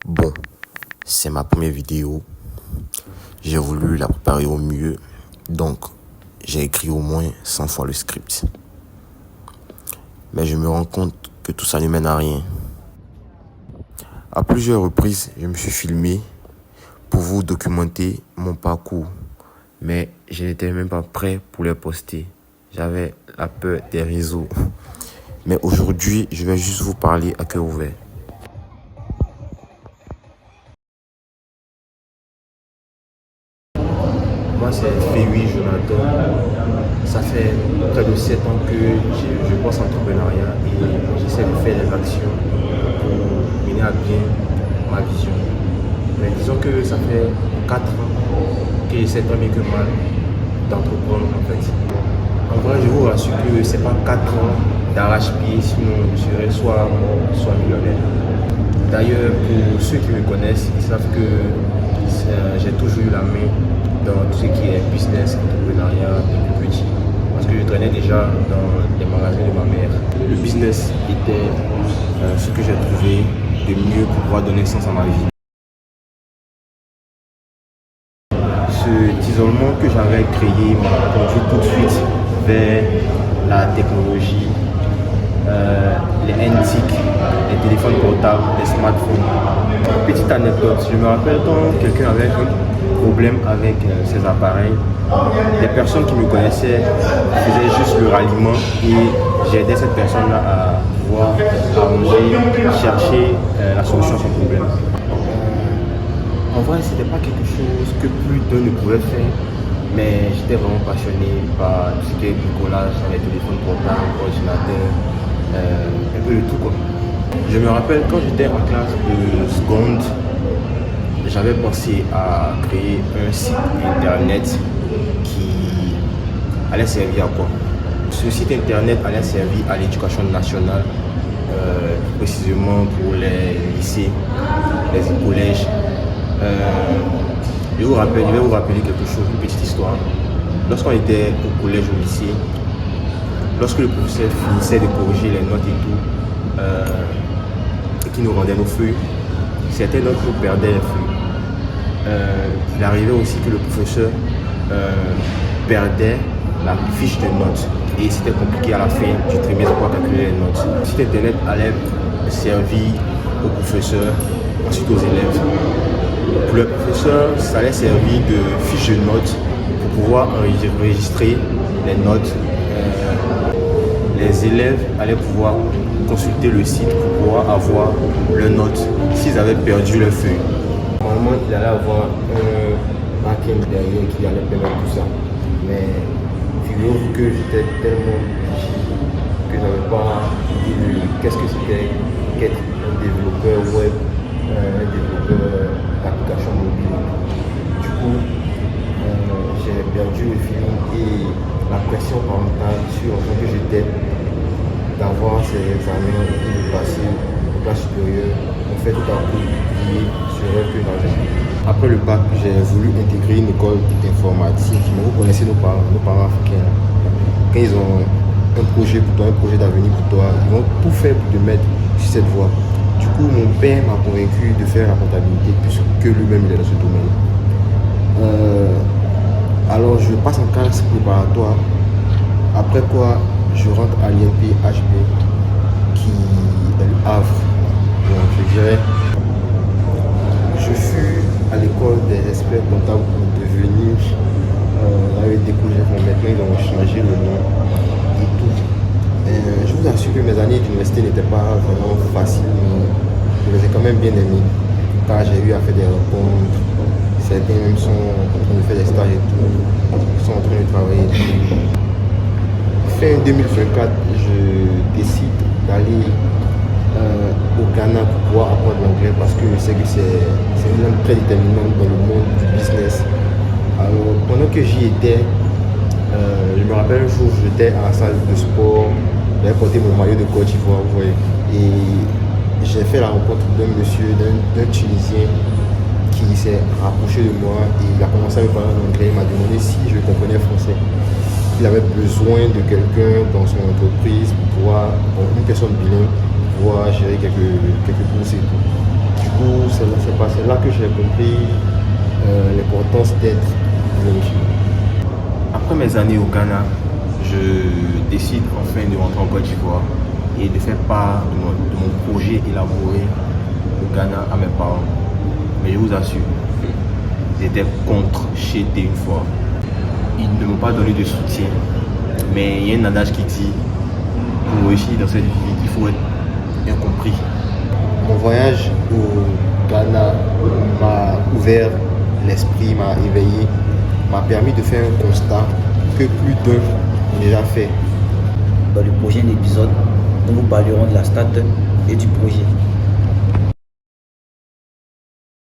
Bon, c'est ma première vidéo. J'ai voulu la préparer au mieux. Donc, j'ai écrit au moins 100 fois le script. Mais je me rends compte que tout ça ne mène à rien. À plusieurs reprises, je me suis filmé pour vous documenter mon parcours. Mais je n'étais même pas prêt pour les poster. J'avais la peur des réseaux. Mais aujourd'hui, je vais juste vous parler à cœur ouvert. Moi, c'est Féwi Jonathan. Ça fait près de 7 ans que je pense entrepreneuriat et j'essaie de faire des actions pour mener à bien ma vision. Mais disons que ça fait 4 ans que j'essaie tant bien que mal d'entreprendre en fait. En vrai, je vous rassure que ce n'est pas 4 ans d'arrache-pied, sinon je serais soit mort, soit millionnaire. D'ailleurs, pour ceux qui me connaissent, ils savent que j'ai toujours eu la main dans tout ce qui est business, entrepreneuriat depuis petit. Parce que je traînais déjà dans les magasins de ma mère. Le business était ce que j'ai trouvé de mieux pour pouvoir donner sens à ma vie. Cet isolement que j'avais créé m'a conduit tout de suite vers la technologie, les NTIC, les téléphones portables, les smartphones. Petite anecdote, je me rappelle quand quelqu'un avait un problème avec ses appareils, les personnes qui me connaissaient faisaient juste le ralliement et j'aidais cette personne-là à pouvoir arranger, chercher la solution à son problème. En vrai, ce n'était pas quelque chose que plus d'un ne pouvait faire, mais j'étais vraiment passionné par tout ce qui est bricolage sur les téléphones portables, ordinateurs, un peu de tout quoi. Je me rappelle quand j'étais en classe de seconde, j'avais pensé à créer un site internet qui allait servir à quoi? Ce site internet allait servir à l'éducation nationale, précisément pour les lycées, les collèges. Je vais vous rappeler quelque chose, une petite histoire. Lorsqu'on était au collège, au lycée, lorsque le professeur finissait de corriger les notes et tout, et qui nous rendait nos feuilles, certains d'entre nous perdaient les feuilles. Il arrivait aussi que le professeur perdait la fiche de notes et c'était compliqué à la fin du trimestre pour calculer les notes. Le site internet allait servir aux professeurs, ensuite aux élèves. Pour le professeur, ça allait servir de fiche de notes pour pouvoir enregistrer les notes. Les élèves allaient pouvoir consulter le site pour pouvoir avoir leurs notes s'ils avaient perdu leur feuille. Normalement, il allait avoir un back-end derrière qui allait permettre tout ça. Mais figurez-vous que j'étais tellement rigide que je n'avais pas idée de qu'est-ce que c'était qu'être un développeur web, un développeur d'application mobile. Du coup, j'ai perdu le feeling et la pression parentale sur ce que j'étais d'avoir ces examens et de passer au classe supérieure. En fait, tout à coup, oublié ce rêve que j'avais. Après le bac, j'ai voulu intégrer une école d'informatique. Mais vous connaissez nos parents africains. Quand ils ont un projet pour toi, un projet d'avenir pour toi, ils vont tout faire pour te mettre sur cette voie. Du coup, mon père m'a convaincu de faire la comptabilité puisque lui-même il est dans ce domaine. Alors, je passe en classe préparatoire. Après quoi, je rentre à l'INP HB qui est le Havre. Donc, je dirais, je fus à l'école des experts comptables pour devenir avec des collègues. Maintenant, ils ont changé le nom et tout. Je vous assure que mes années d'université n'étaient pas vraiment faciles, mais je les ai quand même bien aimées, car j'ai eu à faire des rencontres. Certains même sont en train de faire des stages et tout, ils sont en train de travailler. Fin 2024, je décide d'aller au Ghana pour pouvoir apprendre l'anglais parce que je sais que c'est une langue très déterminante dans le monde du business. Alors, pendant que j'y étais, je me rappelle un jour, j'étais à la salle de sport, j'avais porté mon maillot de Côte d'Ivoire, et j'ai fait la rencontre d'un monsieur, d'un Tunisien qui s'est rapproché de moi et il a commencé à me parler en anglais. Il m'a demandé si je comprenais français. Il avait besoin de quelqu'un dans son entreprise pour pouvoir, une personne bilingue, pour pouvoir gérer quelques courses et tout. Du coup, pas. C'est là que j'ai compris l'importance d'être religieux. Après mes années au Ghana, je décide enfin de rentrer en Côte d'Ivoire et de faire part de mon projet élaboré au Ghana à mes parents. Mais je vous assure, j'étais contre Chété une fois. Ils ne m'ont pas donné de soutien. Mais il y a un adage qui dit, pour réussir dans cette vie, il faut être incompris. Mon voyage au Ghana m'a ouvert l'esprit, m'a éveillé, m'a permis de faire un constat que plus d'un a déjà fait. Dans le prochain épisode, nous vous parlerons de la start-up et du projet.